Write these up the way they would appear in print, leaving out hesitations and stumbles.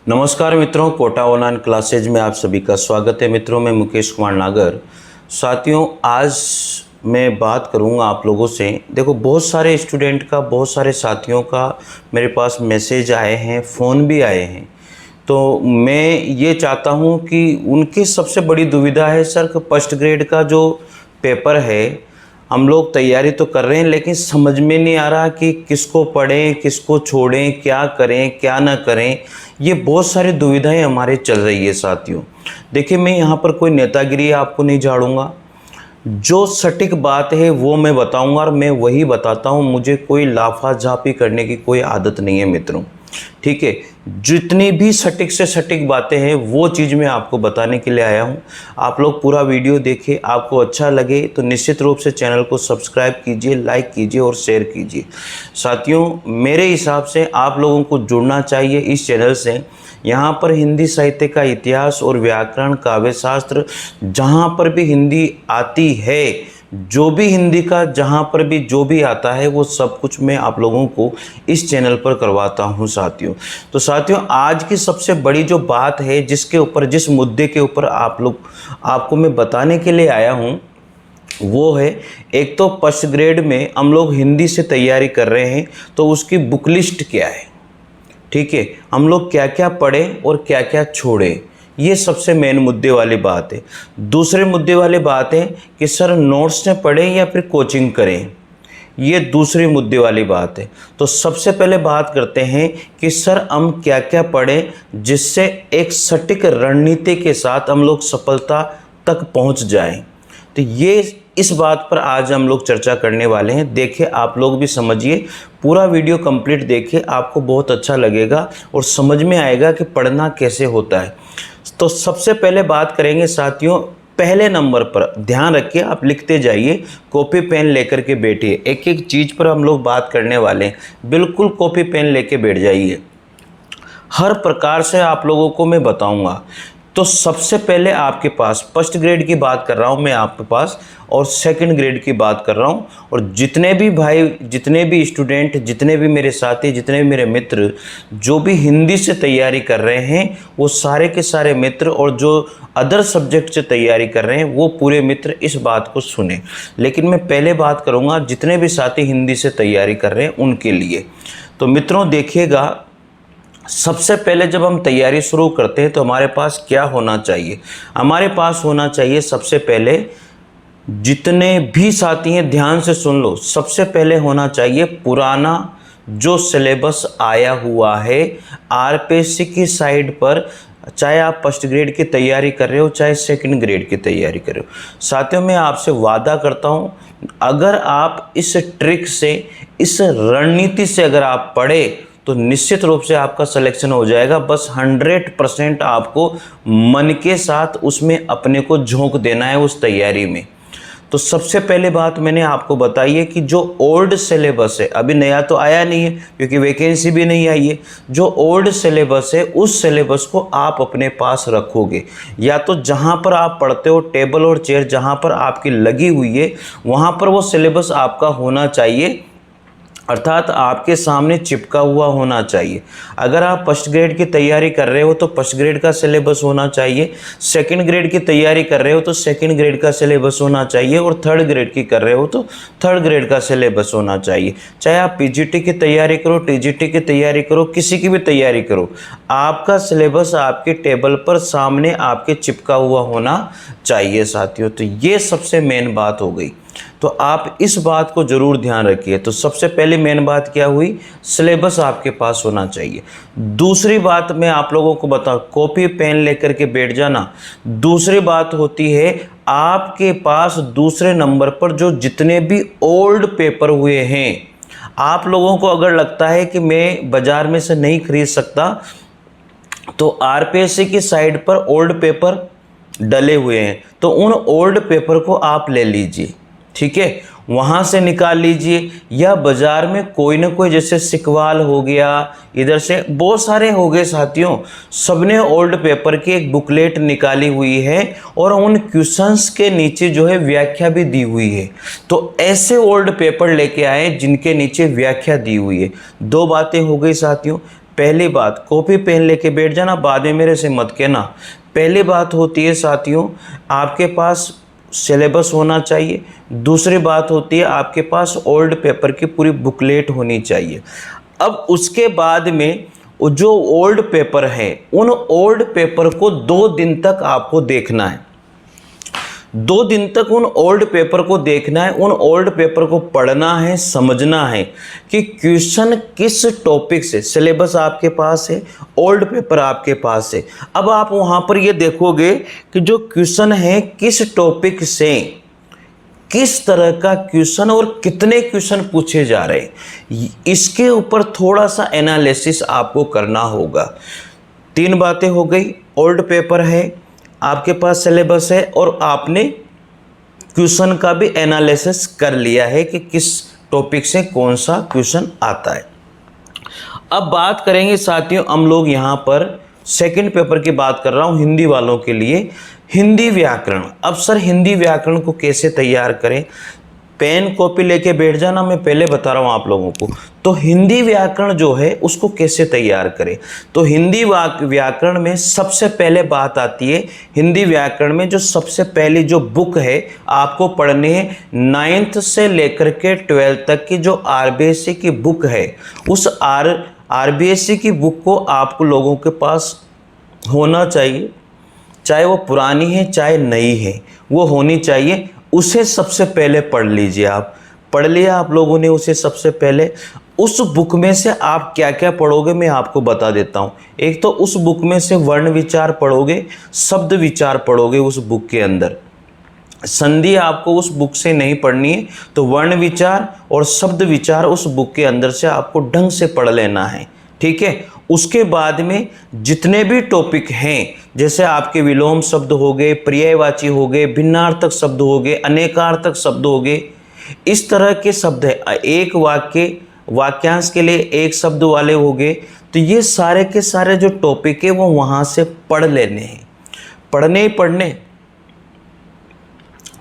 नमस्कार मित्रों, Kota online classes में आप सभी का स्वागत है। मित्रों, मैं मुकेश कुमार नागर। साथियों, आज मैं बात करूंगा आप लोगों से। देखो, बहुत सारे स्टूडेंट का, बहुत सारे साथियों का मेरे पास मैसेज आए हैं, फ़ोन भी आए हैं। तो मैं ये चाहता हूं कि उनकी सबसे बड़ी दुविधा है सर कि फर्स्ट ग्रेड का जो पेपर है, हम लोग तैयारी तो कर रहे हैं लेकिन समझ में नहीं आ रहा कि किसको पढ़ें, किसको छोड़ें, क्या करें, क्या ना करें। ये बहुत सारी दुविधाएं हमारे चल रही है साथियों। देखिए, मैं यहाँ पर कोई नेतागिरी आपको नहीं झाड़ूंगा। जो सटीक बात है वो मैं बताऊंगा और मैं वही बताता हूँ। मुझे कोई लाफा झापी करने की कोई आदत नहीं है मित्रों, ठीक है। जितनी भी सटीक से सटीक बातें हैं वो चीज़ मैं आपको बताने के लिए आया हूँ। आप लोग पूरा वीडियो देखिए, आपको अच्छा लगे तो निश्चित रूप से चैनल को सब्सक्राइब कीजिए, लाइक कीजिए और शेयर कीजिए। साथियों, मेरे हिसाब से आप लोगों को जुड़ना चाहिए इस चैनल से। यहाँ पर हिंदी साहित्य का इतिहास और व्याकरण, काव्य शास्त्र, जहाँ पर भी हिंदी आती है, जो भी हिंदी का जहाँ पर भी जो भी आता है वो सब कुछ मैं आप लोगों को इस चैनल पर करवाता हूँ साथियों। तो साथियों, आज की सबसे बड़ी जो बात है, जिस मुद्दे के ऊपर आपको मैं बताने के लिए आया हूँ, वो है एक तो फर्स्ट ग्रेड में हम लोग हिंदी से तैयारी कर रहे हैं तो उसकी बुक लिस्ट क्या है, ठीक है। हम लोग क्या क्या पढ़ें और क्या क्या छोड़ें, ये सबसे मेन मुद्दे वाली बात है। दूसरे मुद्दे वाली बात है कि सर नोट्स से पढ़ें या फिर कोचिंग करें, ये दूसरी मुद्दे वाली बात है। तो सबसे पहले बात करते हैं कि सर हम क्या क्या पढ़ें जिससे एक सटीक रणनीति के साथ हम लोग सफलता तक पहुंच जाएं। तो ये इस बात पर आज हम लोग चर्चा करने वाले हैं। देखिए, आप लोग भी समझिए, पूरा वीडियो कंप्लीट देखिए, आपको बहुत अच्छा लगेगा और समझ में आएगा कि पढ़ना कैसे होता है। तो सबसे पहले बात करेंगे साथियों, पहले नंबर पर ध्यान रखिए, आप लिखते जाइए, कॉपी पेन लेकर के बैठिए। एक एक चीज़ पर हम लोग बात करने वाले हैं, बिल्कुल कॉपी पेन लेके बैठ जाइए। हर प्रकार से आप लोगों को मैं बताऊंगा। तो सबसे पहले आपके पास फर्स्ट ग्रेड की बात कर रहा हूं मैं आपके पास, और सेकंड ग्रेड की बात कर रहा हूं। और जितने भी भाई, जितने भी स्टूडेंट, जितने भी मेरे साथी, जितने भी मेरे मित्र जो भी हिंदी से तैयारी कर रहे हैं, वो सारे के सारे मित्र, और जो अदर सब्जेक्ट से तैयारी कर रहे हैं वो पूरे मित्र इस बात को सुने। लेकिन मैं पहले बात करूँगा जितने भी साथी हिंदी से तैयारी कर रहे हैं उनके लिए। तो मित्रों देखिएगा, सबसे पहले जब हम तैयारी शुरू करते हैं तो हमारे पास क्या होना चाहिए? हमारे पास होना चाहिए सबसे पहले, जितने भी साथी हैं ध्यान से सुन लो, सबसे पहले होना चाहिए पुराना जो सिलेबस आया हुआ है आरपीएससी की साइड पर। चाहे आप फर्स्ट ग्रेड की तैयारी कर रहे हो, चाहे सेकंड ग्रेड की तैयारी कर रहे हो, साथियों मैं आपसे वादा करता हूं, अगर आप इस ट्रिक से, इस रणनीति से अगर आप पढ़े तो निश्चित रूप से आपका सिलेक्शन हो जाएगा। बस 100% आपको मन के साथ उसमें अपने को झोंक देना है उस तैयारी में। तो सबसे पहले बात मैंने आपको बताई है कि जो ओल्ड सिलेबस है, अभी नया तो आया नहीं है क्योंकि वैकेंसी भी नहीं आई है, जो ओल्ड सिलेबस है उस सिलेबस को आप अपने पास रखोगे, या तो जहां पर आप पढ़ते हो टेबल और चेयर जहां पर आपकी लगी हुई है वहां पर वो सिलेबस आपका होना चाहिए, अर्थात आपके सामने चिपका हुआ होना चाहिए। अगर आप फर्स्ट ग्रेड की तैयारी कर रहे हो तो फर्स्ट ग्रेड का सिलेबस होना चाहिए, सेकंड ग्रेड की तैयारी कर रहे हो तो सेकंड ग्रेड का सिलेबस होना चाहिए, और थर्ड ग्रेड की कर रहे हो तो थर्ड ग्रेड का सिलेबस होना चाहिए। चाहे आप पीजीटी की तैयारी करो, टीजीटी की तैयारी करो, किसी की भी तैयारी करो, आपका सिलेबस आपके टेबल पर सामने आपके चिपका हुआ होना चाहिए साथियों। तो ये सबसे मेन बात हो गई, तो आप इस बात को जरूर ध्यान रखिए। तो सबसे पहले मेन बात क्या हुई? सिलेबस आपके पास होना चाहिए। दूसरी बात मैं आप लोगों को बताऊं, कॉपी पेन लेकर के बैठ जाना। दूसरी बात होती है आपके पास दूसरे नंबर पर जो जितने भी ओल्ड पेपर हुए हैं, आप लोगों को अगर लगता है कि मैं बाजार में से नहीं खरीद सकता, तो आरपीएससी की साइड पर ओल्ड पेपर डले हुए हैं, तो उन ओल्ड पेपर को आप ले लीजिए, ठीक है, वहां से निकाल लीजिए। या बाजार में कोई ना कोई, जैसे सिकवाल हो गया, इधर से बहुत सारे हो गए साथियों, सबने ओल्ड पेपर की एक बुकलेट निकाली हुई है और उन क्वेश्चंस के नीचे जो है व्याख्या भी दी हुई है। तो ऐसे ओल्ड पेपर लेके आए जिनके नीचे व्याख्या दी हुई है। दो बातें हो गई साथियों, पहली बात, कॉपी पेन लेके बैठ जाना, बाद में मेरे से मत कहना। पहली बात होती है साथियों, आपके पास सिलेबस होना चाहिए। दूसरी बात होती है आपके पास ओल्ड पेपर की पूरी बुकलेट होनी चाहिए। अब उसके बाद में जो ओल्ड पेपर है, उन ओल्ड पेपर को 2 दिन तक आपको देखना है। 2 दिन तक उन ओल्ड पेपर को देखना है, उन ओल्ड पेपर को पढ़ना है, समझना है कि क्वेश्चन किस टॉपिक से, सिलेबस आपके पास है, ओल्ड पेपर आपके पास है। अब आप वहाँ पर ये देखोगे कि जो क्वेश्चन है किस टॉपिक से, किस तरह का क्वेश्चन और कितने क्वेश्चन पूछे जा रहे हैं, इसके ऊपर थोड़ा सा एनालिसिस आपको करना होगा। 3 बातें हो गई, ओल्ड पेपर है, आपके पास सिलेबस है और आपने क्वेश्चन का भी एनालिसिस कर लिया है कि किस टॉपिक से कौन सा क्वेश्चन आता है। अब बात करेंगे साथियों, हम लोग यहाँ पर सेकंड पेपर की बात कर रहा हूँ हिंदी वालों के लिए, हिंदी व्याकरण। अब सर हिंदी व्याकरण को कैसे तैयार करें? पेन कॉपी लेके बैठ जाना, मैं पहले बता रहा हूँ आप लोगों को। तो हिंदी व्याकरण जो है उसको कैसे तैयार करें? तो हिंदी व्याकरण में सबसे पहले बात आती है, हिंदी व्याकरण में जो सबसे पहली जो बुक है आपको पढ़नी है, 9th से लेकर के 12th तक की जो आरबीएससी की बुक है, उस आरबीएससी की बुक को आपको लोगों के पास होना चाहिए। चाहे वो पुरानी है चाहे नई है, वो होनी चाहिए। उसे सबसे पहले पढ़ लीजिए। आप पढ़ लिया आप लोगों ने उसे सबसे पहले। उस बुक में से आप क्या क्या पढ़ोगे मैं आपको बता देता हूँ। एक तो उस बुक में से वर्ण विचार पढ़ोगे, शब्द विचार पढ़ोगे उस बुक के अंदर। संधि आपको उस बुक से नहीं पढ़नी है, तो वर्ण विचार और शब्द विचार उस बुक के अंदर से आपको ढंग से पढ़ लेना है, ठीक है। उसके बाद में जितने भी टॉपिक हैं, जैसे आपके विलोम शब्द हो गए, पर्यायवाची हो गए, भिन्नार्थक शब्द हो गए, अनेकार्थक शब्द हो गए, इस तरह के शब्द है। एक वाक्यांश के लिए एक शब्द वाले हो गए। तो ये सारे के सारे जो टॉपिक है वो वहाँ से पढ़ लेने हैं, पढ़ने ही पढ़ने।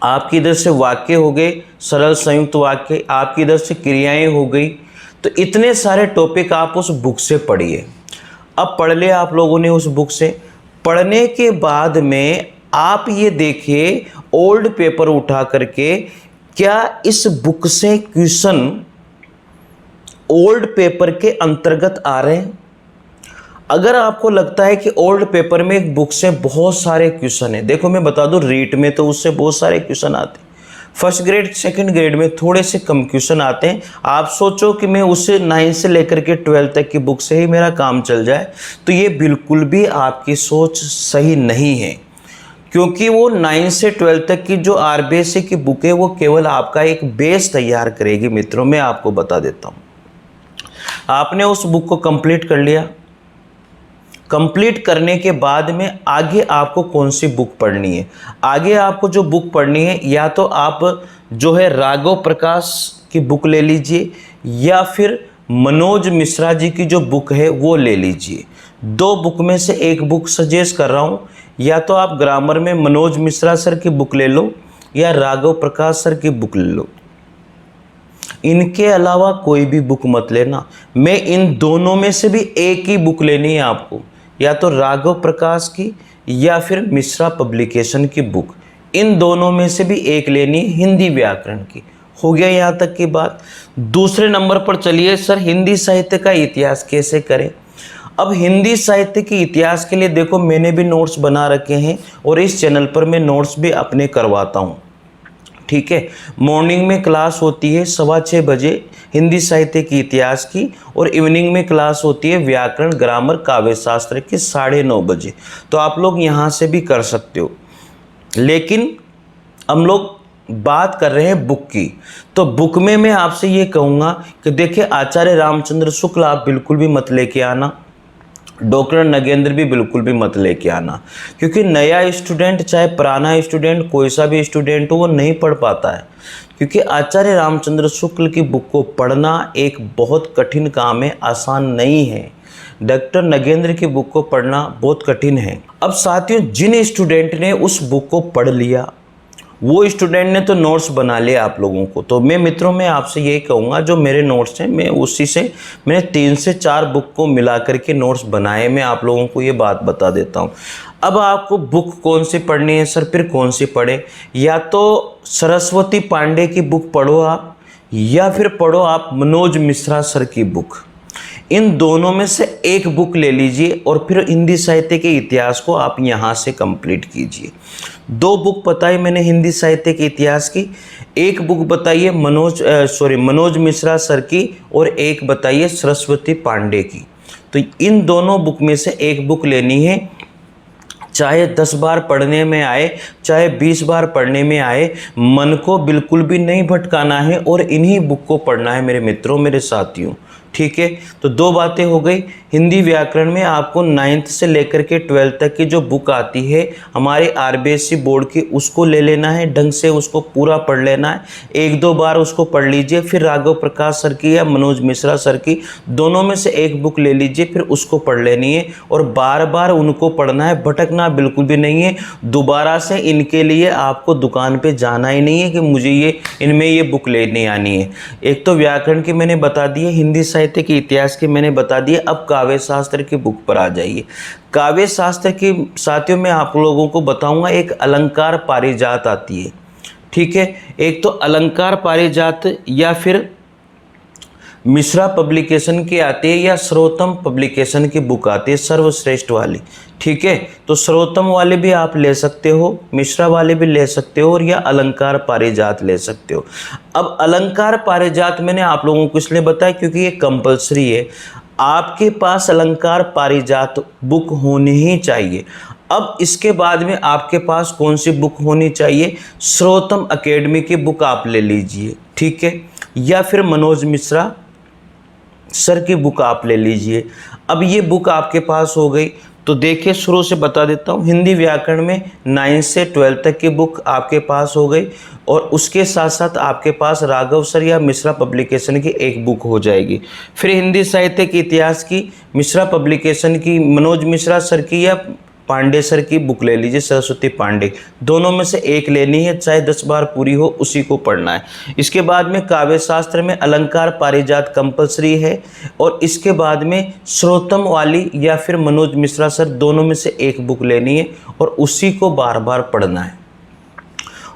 आपकी इधर से वाक्य हो गए, सरल संयुक्त वाक्य, आपकी इधर से क्रियाएं हो गई। तो इतने सारे टॉपिक आप उस बुक से पढ़िए। अब पढ़ लिया आप लोगों ने उस बुक से। पढ़ने के बाद में आप ये देखिए ओल्ड पेपर उठा करके, क्या इस बुक से क्वेश्चन ओल्ड पेपर के अंतर्गत आ रहे हैं? अगर आपको लगता है कि ओल्ड पेपर में एक बुक से बहुत सारे क्वेश्चन है, देखो मैं बता दूं, रीट में तो उससे बहुत सारे क्वेश्चन आते हैं, फर्स्ट ग्रेड सेकंड ग्रेड में थोड़े से कम क्वेश्चन आते हैं। आप सोचो कि मैं उससे 9 से लेकर के 12 तक की बुक से ही मेरा काम चल जाए, तो ये बिल्कुल भी आपकी सोच सही नहीं है। क्योंकि वो 9 से 12 तक की जो आरबीएससी की बुक है वो केवल आपका एक बेस तैयार करेगी। मित्रों मैं आपको बता देता हूँ, आपने उस बुक को कंप्लीट कर लिया, कंप्लीट करने के बाद में आगे आपको कौन सी बुक पढ़नी है? आगे आपको जो बुक पढ़नी है, या तो आप जो है राघव प्रकाश की बुक ले लीजिए, या फिर मनोज मिश्रा जी की जो बुक है वो ले लीजिए। 2 बुक में से एक बुक सजेस्ट कर रहा हूँ, या तो आप ग्रामर में मनोज मिश्रा सर की बुक ले लो या राघव प्रकाश सर की बुक ले लो। इनके अलावा कोई भी बुक मत लेना। मैं इन दोनों में से भी एक ही बुक लेनी है आपको, या तो राघव प्रकाश की या फिर मिश्रा पब्लिकेशन की बुक। इन दोनों में से भी एक लेनी है हिंदी व्याकरण की। हो गया यहाँ तक की बात। दूसरे नंबर पर चलिए, सर हिंदी साहित्य का इतिहास कैसे करें? अब हिंदी साहित्य के इतिहास के लिए देखो मैंने भी नोट्स बना रखे हैं और इस चैनल पर मैं नोट्स भी अपने करवाता हूँ, ठीक है। मॉर्निंग में क्लास होती है 6:15 बजे हिंदी साहित्य की इतिहास की, और इवनिंग में क्लास होती है व्याकरण ग्रामर काव्य शास्त्र की 9:30 बजे। तो आप लोग यहाँ से भी कर सकते हो, लेकिन हम लोग बात कर रहे हैं बुक की। तो बुक में मैं आपसे ये कहूँगा कि देखिए आचार्य रामचंद्र शुक्ल आप बिल्कुल भी मत लेके आना, डॉक्टर नगेंद्र भी बिल्कुल भी मत लेके आना, क्योंकि नया स्टूडेंट चाहे पुराना स्टूडेंट कोई सा भी स्टूडेंट हो वो नहीं पढ़ पाता है। क्योंकि आचार्य रामचंद्र शुक्ल की बुक को पढ़ना एक बहुत कठिन काम है, आसान नहीं है। डॉक्टर नगेंद्र की बुक को पढ़ना बहुत कठिन है। अब साथियों जिन स्टूडेंट ने उस बुक को पढ़ लिया, वो स्टूडेंट ने तो नोट्स बना लिया आप लोगों को। तो मैं मित्रों में आपसे यही कहूँगा, जो मेरे नोट्स हैं मैं उसी से मैंने 3 से 4 बुक को मिला करके नोट्स बनाए। मैं आप लोगों को ये बात बता देता हूँ। अब आपको बुक कौन सी पढ़नी है सर, फिर कौन सी पढ़े? या तो सरस्वती पांडे की बुक पढ़ो आप, या फिर पढ़ो आप मनोज मिश्रा सर की बुक। इन दोनों में से एक बुक ले लीजिए और फिर हिंदी साहित्य के इतिहास को आप यहाँ से कंप्लीट कीजिए। 2 बुक बताई मैंने हिंदी साहित्य के इतिहास की, एक बुक बताइए मनोज मिश्रा सर की, और एक बताइए सरस्वती पांडे की। तो इन दोनों बुक में से एक बुक लेनी है, चाहे 10 बार पढ़ने में आए, चाहे 20 बार पढ़ने में आए, मन को बिल्कुल भी नहीं भटकाना है और इन्हीं बुक को पढ़ना है मेरे मित्रों, मेरे साथियों। ठीक है, तो 2 बातें हो गई। हिंदी व्याकरण में आपको 9th से लेकर के 12th तक की जो बुक आती है हमारे आरबीएससी बोर्ड की, उसको ले लेना है, ढंग से उसको पूरा पढ़ लेना है। 1-2 बार उसको पढ़ लीजिए, फिर राघव प्रकाश सर की या मनोज मिश्रा सर की, दोनों में से एक बुक ले लीजिए, फिर उसको पढ़ लेनी है और बार बार उनको पढ़ना है, भटकना बिल्कुल भी नहीं है। दोबारा से इनके लिए आपको दुकान पे जाना ही नहीं है कि मुझे इनमें ये बुक लेने आनी है। एक तो व्याकरण की मैंने बता दी है, हिंदी साहित्य के इतिहास की मैंने बता दी है। अब काव्य शास्त्र की बुक पर आ जाइए। काव्य शास्त्र की साथियों में आप लोगों को बताऊंगा, एक अलंकार पारिजात आती है। ठीक है, एक तो अलंकार पारिजात या फिर मिश्रा पब्लिकेशन की आती है, या सर्वोत्तम पब्लिकेशन की बुक आती है सर्वश्रेष्ठ वाली। ठीक है, तो सर्वोत्तम वाले भी आप ले सकते हो, मिश्रा वाले भी ले सकते हो, और या अलंकार पारिजात ले सकते हो। अब अलंकार पारिजात मैंने आप लोगों को इसलिए बताया क्योंकि ये कंपलसरी है, आपके पास अलंकार पारिजात बुक होनी ही चाहिए। अब इसके बाद में आपके पास कौन सी बुक होनी चाहिए? सर्वोत्तम एकेडमी की बुक आप ले लीजिए। ठीक है, या फिर मनोज मिश्रा सर की बुक आप ले लीजिए। अब ये बुक आपके पास हो गई, तो देखिए शुरू से बता देता हूँ। हिंदी व्याकरण में 9 से 12 तक की बुक आपके पास हो गई, और उसके साथ साथ आपके पास राघव सर या मिश्रा पब्लिकेशन की एक बुक हो जाएगी। फिर हिंदी साहित्य के इतिहास की मिश्रा पब्लिकेशन की, मनोज मिश्रा सर की या पांडे सर की बुक ले लीजिए, सरस्वती पांडे, दोनों में से एक लेनी है, चाहे 10 बार पूरी हो, उसी को पढ़ना है। इसके बाद में काव्य शास्त्र में अलंकार पारिजात कंपलसरी है, और इसके बाद में सर्वोत्तम वाली या फिर मनोज मिश्रा सर, दोनों में से एक बुक लेनी है और उसी को बार बार पढ़ना है,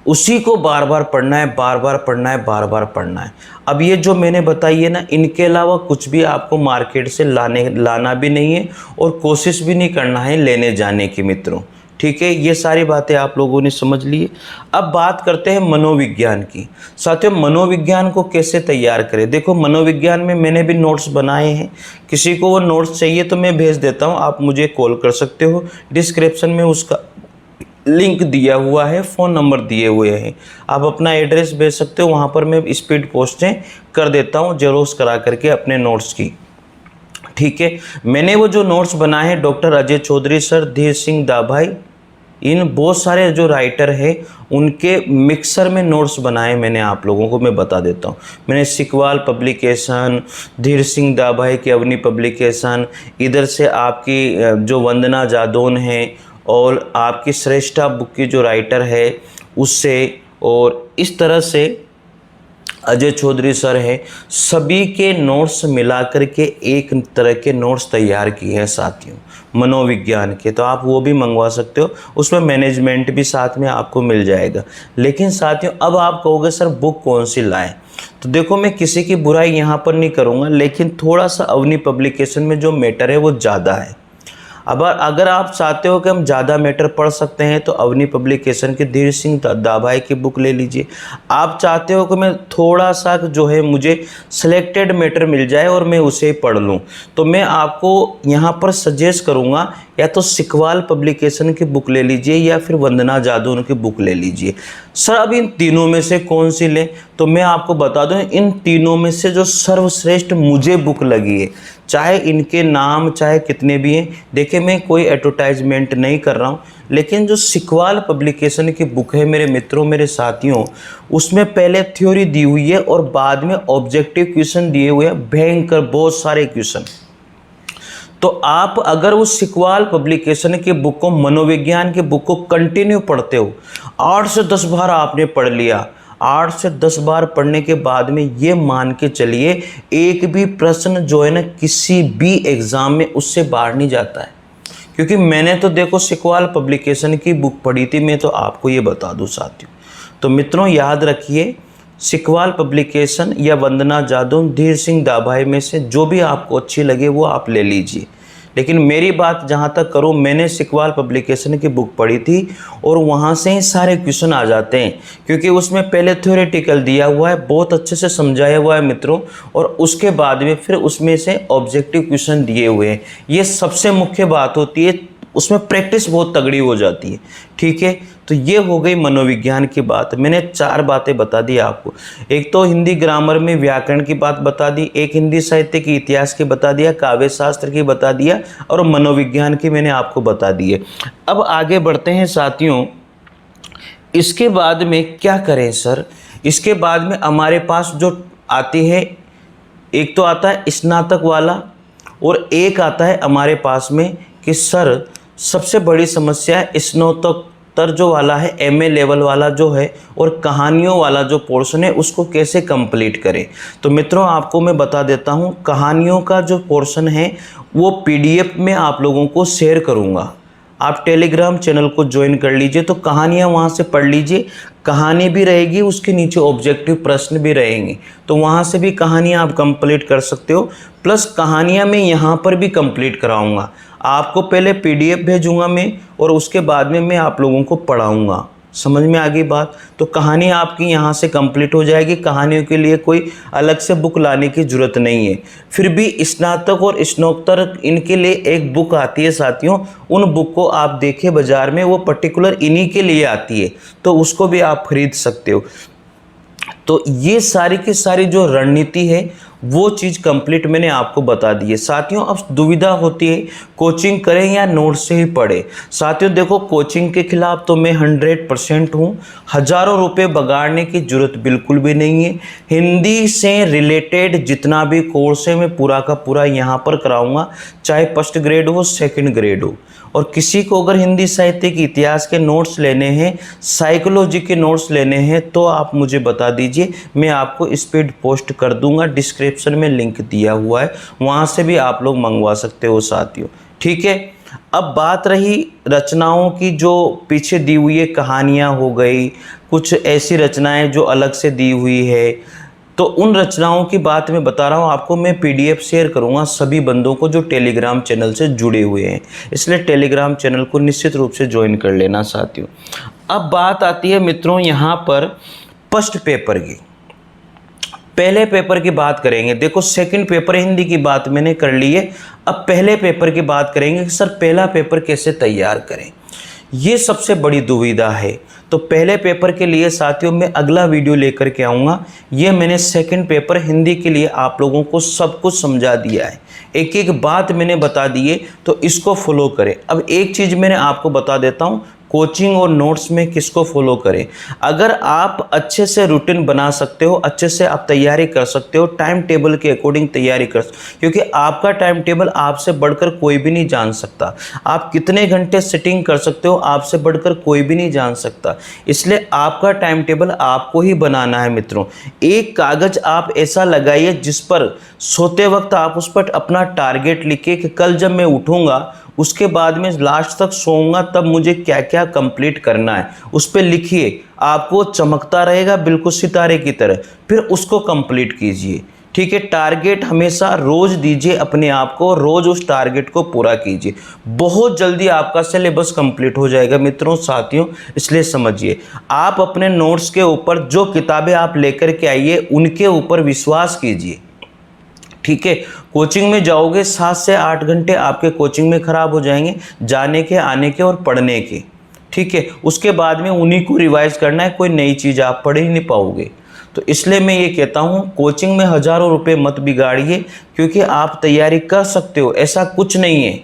उसी को बार बार पढ़ना है, बार बार पढ़ना है, बार बार पढ़ना है। अब ये जो मैंने बताई है ना, इनके अलावा कुछ भी आपको मार्केट से लाना भी नहीं है और कोशिश भी नहीं करना है लेने जाने की मित्रों। ठीक है, ये सारी बातें आप लोगों ने समझ ली है। अब बात करते हैं मनोविज्ञान की। साथियों, मनोविज्ञान को कैसे तैयार करें? देखो, मनोविज्ञान में मैंने भी नोट्स बनाए हैं, किसी को वो नोट्स चाहिए तो मैं भेज देता हूँ, आप मुझे कॉल कर सकते हो, डिस्क्रिप्शन में उसका लिंक दिया हुआ है, फ़ोन नंबर दिए हुए हैं, आप अपना एड्रेस भेज सकते हो, वहाँ पर मैं स्पीड पोस्टें कर देता हूँ जेरोक्स करा करके अपने नोट्स की। ठीक है, मैंने वो जो नोट्स बनाए हैं डॉक्टर अजय चौधरी सर, धीर सिंह दाभाई, इन बहुत सारे जो राइटर हैं उनके मिक्सर में नोट्स बनाए मैंने, आप लोगों को मैं बता देता हूँ। मैंने सिकवाल पब्लिकेशन, धीर सिंह दाभाई की अवनी पब्लिकेशन, इधर से आपकी जो वंदना जादौन है, और आपकी श्रेष्ठा बुक की जो राइटर है उससे, और इस तरह से अजय चौधरी सर हैं, सभी के नोट्स मिलाकर के एक तरह के नोट्स तैयार किए हैं साथियों मनोविज्ञान के। तो आप वो भी मंगवा सकते हो, उसमें मैनेजमेंट भी साथ में आपको मिल जाएगा। लेकिन साथियों, अब आप कहोगे सर बुक कौन सी लाएं? तो देखो, मैं किसी की बुराई यहाँ पर नहीं करूँगा, लेकिन थोड़ा सा अवनी पब्लिकेशन में जो मैटर है वो ज़्यादा है। अब अगर आप चाहते हो कि हम ज़्यादा मैटर पढ़ सकते हैं तो अवनी पब्लिकेशन की धीर सिंह दाभाई की बुक ले लीजिए। आप चाहते हो कि मैं थोड़ा सा जो है मुझे सिलेक्टेड मैटर मिल जाए और मैं उसे पढ़ लूँ, तो मैं आपको यहाँ पर सजेस्ट करूँगा या तो सिकवाल पब्लिकेशन की बुक ले लीजिए या फिर वंदना जादौन की बुक ले लीजिए। सर अब इन तीनों में से कौन सी लें? तो मैं आपको बता दूं, इन तीनों में से जो सर्वश्रेष्ठ मुझे बुक लगी है, चाहे इनके नाम चाहे कितने भी हैं, देखिए मैं कोई एडवर्टाइजमेंट नहीं कर रहा हूं, लेकिन जो सिकवाल पब्लिकेशन की बुक है मेरे मित्रों, मेरे साथियों, उसमें पहले थ्योरी दी हुई है और बाद में ऑब्जेक्टिव क्वेश्चन दिए हुए हैं, भयंकर बहुत सारे क्वेश्चन। तो आप अगर उस सिकवाल पब्लिकेशन के बुक को, मनोविज्ञान के बुक को कंटिन्यू पढ़ते हो, 8 से 10 बार आपने पढ़ लिया, 8 से 10 बार पढ़ने के बाद में ये मान के चलिए एक भी प्रश्न जो है ना किसी भी एग्ज़ाम में उससे बाहर नहीं जाता है। क्योंकि मैंने तो देखो सिकवाल पब्लिकेशन की बुक पढ़ी थी, मैं तो आपको ये बता दूं साथियों। तो मित्रों याद रखिए, सिकवाल पब्लिकेशन या वंदना जादू, धीर सिंह दाभाई में से जो भी आपको अच्छी लगे वो आप ले लीजिए। लेकिन मेरी बात जहाँ तक करूँ, मैंने सिकवाल पब्लिकेशन की बुक पढ़ी थी और वहाँ से ही सारे क्वेश्चन आ जाते हैं, क्योंकि उसमें पहले थ्योरेटिकल दिया हुआ है, बहुत अच्छे से समझाया हुआ है मित्रों, और उसके बाद में फिर उसमें से ऑब्जेक्टिव क्वेश्चन दिए हुए हैं। ये सबसे मुख्य बात होती है, उसमें प्रैक्टिस बहुत तगड़ी हो जाती है। ठीक है, तो ये हो गई मनोविज्ञान की बात। मैंने 4 बातें बता दी आपको। एक तो हिंदी ग्रामर में व्याकरण की बात बता दी, एक हिंदी साहित्य के इतिहास की बता दिया, काव्य शास्त्र की बता दिया, और मनोविज्ञान की मैंने आपको बता दिए। अब आगे बढ़ते हैं साथियों, इसके बाद में क्या करें सर? इसके बाद में हमारे पास जो आती है, एक तो आता है स्नातक वाला, और एक आता है हमारे पास में कि सर सबसे बड़ी समस्या है स्नातकोत्तर जो वाला है, एमए लेवल वाला जो है, और कहानियों वाला जो पोर्शन है उसको कैसे कंप्लीट करें। तो मित्रों आपको मैं बता देता हूँ, कहानियों का जो पोर्शन है वो पीडीएफ में आप लोगों को शेयर करूँगा। आप टेलीग्राम चैनल को ज्वाइन कर लीजिए, तो कहानियाँ वहाँ से पढ़ लीजिए। कहानी भी रहेगी, उसके नीचे ऑब्जेक्टिव प्रश्न भी रहेंगे, तो वहाँ से भी कहानियाँ आप कंप्लीट कर सकते हो। प्लस कहानियाँ मैं यहाँ पर भी कंप्लीट कराऊँगा। आपको पहले पीडीएफ भेजूँगा मैं, और उसके बाद में मैं आप लोगों को पढ़ाऊँगा। समझ में आ गई बात? तो कहानी आपकी यहाँ से कंप्लीट हो जाएगी। कहानियों के लिए कोई अलग से बुक लाने की ज़रूरत नहीं है। फिर भी स्नातक और स्नातकोत्तर इनके लिए एक बुक आती है साथियों, उन बुक को आप देखें बाज़ार में, वो पर्टिकुलर इन्हीं के लिए आती है, तो उसको भी आप खरीद सकते हो। तो ये सारी की सारी जो रणनीति है वो चीज़ कंप्लीट मैंने आपको बता दी है साथियों। अब दुविधा होती है कोचिंग करें या नोट से ही पढ़ें। साथियों देखो, कोचिंग के खिलाफ तो मैं 100% हूँ। हज़ारों रुपए बगाड़ने की जरूरत बिल्कुल भी नहीं है। हिंदी से रिलेटेड जितना भी कोर्स है मैं पूरा का पूरा यहाँ पर कराऊँगा, चाहे फर्स्ट ग्रेड हो, सेकेंड ग्रेड हो। और किसी को अगर हिंदी साहित्य के इतिहास के नोट्स लेने हैं, साइकोलॉजी के नोट्स लेने हैं, तो आप मुझे बता दीजिए, मैं आपको स्पीड पोस्ट कर दूंगा। डिस्क्रिप्शन में लिंक दिया हुआ है, वहाँ से भी आप लोग मंगवा सकते हो साथियों। ठीक है, अब बात रही रचनाओं की जो पीछे दी हुई है, कहानियाँ हो गई, कुछ ऐसी रचनाएं जो अलग से दी हुई है, तो उन रचनाओं की बात मैं बता रहा हूँ आपको। मैं पीडीएफ शेयर करूँगा सभी बंदों को जो टेलीग्राम चैनल से जुड़े हुए हैं, इसलिए टेलीग्राम चैनल को निश्चित रूप से ज्वाइन कर लेना साथियों। अब बात आती है मित्रों यहाँ पर फर्स्ट पेपर की। पहले पेपर की बात करेंगे। देखो, सेकंड पेपर हिंदी की बात मैंने कर ली है, अब पहले पेपर की बात करेंगे कि सर पहला पेपर कैसे तैयार करें। ये सबसे बड़ी दुविधा है। तो पहले पेपर के लिए साथियों मैं अगला वीडियो लेकर के आऊँगा। ये मैंने सेकंड पेपर हिंदी के लिए आप लोगों को सब कुछ समझा दिया है, एक एक बात मैंने बता दी है, तो इसको फॉलो करें। अब एक चीज़ मैंने आपको बता देता हूँ, कोचिंग और नोट्स में किसको फॉलो करें। अगर आप अच्छे से रूटीन बना सकते हो, अच्छे से आप तैयारी कर सकते हो, टाइम टेबल के अकॉर्डिंग तैयारी कर, क्योंकि आपका टाइम टेबल आपसे बढ़कर कोई भी नहीं जान सकता। आप कितने घंटे सिटिंग कर सकते हो, आपसे बढ़कर कोई भी नहीं जान सकता। इसलिए आपका टाइम टेबल आपको ही बनाना है मित्रों। एक कागज़ आप ऐसा लगाइए जिस पर सोते वक्त आप उस पर अपना टारगेट लिखिए कि कल जब मैं उठूँगा उसके बाद में लास्ट तक सोऊंगा तब मुझे क्या क्या कंप्लीट करना है, उस पर लिखिए। आपको चमकता रहेगा बिल्कुल सितारे की तरह, फिर उसको कंप्लीट कीजिए। ठीक है, टारगेट हमेशा रोज़ दीजिए अपने आप को, रोज़ उस टारगेट को पूरा कीजिए। बहुत जल्दी आपका सिलेबस कंप्लीट हो जाएगा मित्रों साथियों। इसलिए समझिए, आप अपने नोट्स के ऊपर जो किताबें आप लेकर के आइए उनके ऊपर विश्वास कीजिए। ठीक है, कोचिंग में जाओगे 7 से 8 घंटे आपके कोचिंग में ख़राब हो जाएंगे, जाने के, आने के और पढ़ने के। ठीक है, उसके बाद में उन्हीं को रिवाइज करना है, कोई नई चीज़ आप पढ़ ही नहीं पाओगे। तो इसलिए मैं ये कहता हूँ, कोचिंग में हज़ारों रुपए मत बिगाड़िए, क्योंकि आप तैयारी कर सकते हो, ऐसा कुछ नहीं है।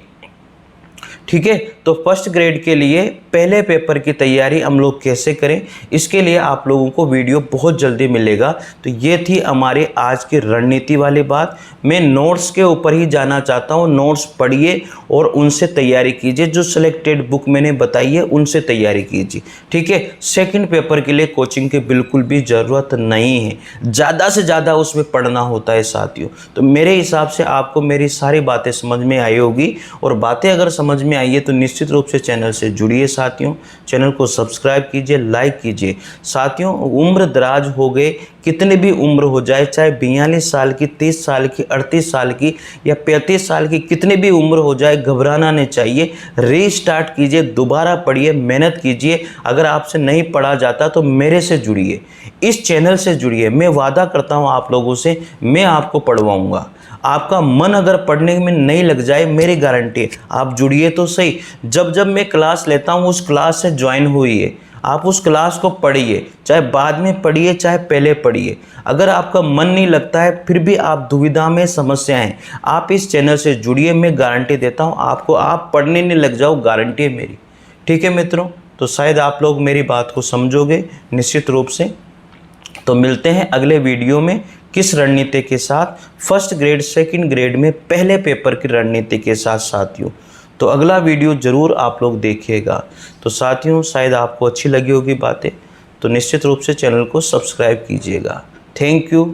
ठीक है, तो फर्स्ट ग्रेड के लिए पहले पेपर की तैयारी हम लोग कैसे करें, इसके लिए आप लोगों को वीडियो बहुत जल्दी मिलेगा। तो ये थी हमारी आज की रणनीति वाली बात। मैं नोट्स के ऊपर ही जाना चाहता हूँ। नोट्स पढ़िए और उनसे तैयारी कीजिए, जो सिलेक्टेड बुक मैंने बताई है उनसे तैयारी कीजिए, ठीक है। सेकंड पेपर के लिए कोचिंग की बिल्कुल भी ज़रूरत नहीं है, ज़्यादा से ज़्यादा उसमें पढ़ना होता है साथियों। तो मेरे हिसाब से आपको मेरी सारी बातें समझ में आई होगी, और बातें अगर समझ में आई है तो निश्चित रूप से चैनल से जुड़िए साथियों। चैनल को सब्सक्राइब कीजिए, लाइक कीजिए साथियों। उम्र दराज हो गए, कितने भी उम्र हो जाए, चाहे 42 साल की, 30 साल की, 38 साल की या 35 साल की, कितनी भी उम्र हो जाए, घबराना नहीं चाहिए। रीस्टार्ट कीजिए, दोबारा पढ़िए, मेहनत कीजिए। अगर आपसे नहीं पढ़ा जाता तो मेरे से जुड़िए, इस चैनल से जुड़िए। मैं वादा करता हूँ आप लोगों से, मैं आपको पढ़वाऊँगा। आपका मन अगर पढ़ने में नहीं लग जाए, मेरी गारंटी है, आप जुड़िए तो सही। जब जब मैं क्लास लेता हूँ उस क्लास से ज्वाइन हुई, आप उस क्लास को पढ़िए, चाहे बाद में पढ़िए चाहे पहले पढ़िए। अगर आपका मन नहीं लगता है, फिर भी आप दुविधा में, समस्याएं हैं, आप इस चैनल से जुड़िए। मैं गारंटी देता हूँ आपको, आप पढ़ने नहीं लग जाओ, गारंटी है मेरी, ठीक है मित्रों। तो शायद आप लोग मेरी बात को समझोगे निश्चित रूप से। तो मिलते हैं अगले वीडियो में किस रणनीति के साथ, फर्स्ट ग्रेड सेकंड ग्रेड में पहले पेपर की रणनीति के साथ साथियों। तो अगला वीडियो ज़रूर आप लोग देखिएगा। तो साथियों शायद आपको अच्छी लगी होगी बातें, तो निश्चित रूप से चैनल को सब्सक्राइब कीजिएगा। थैंक यू,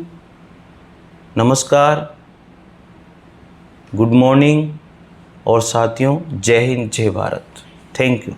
नमस्कार, गुड मॉर्निंग, और साथियों जय हिंद जय भारत। Thank you.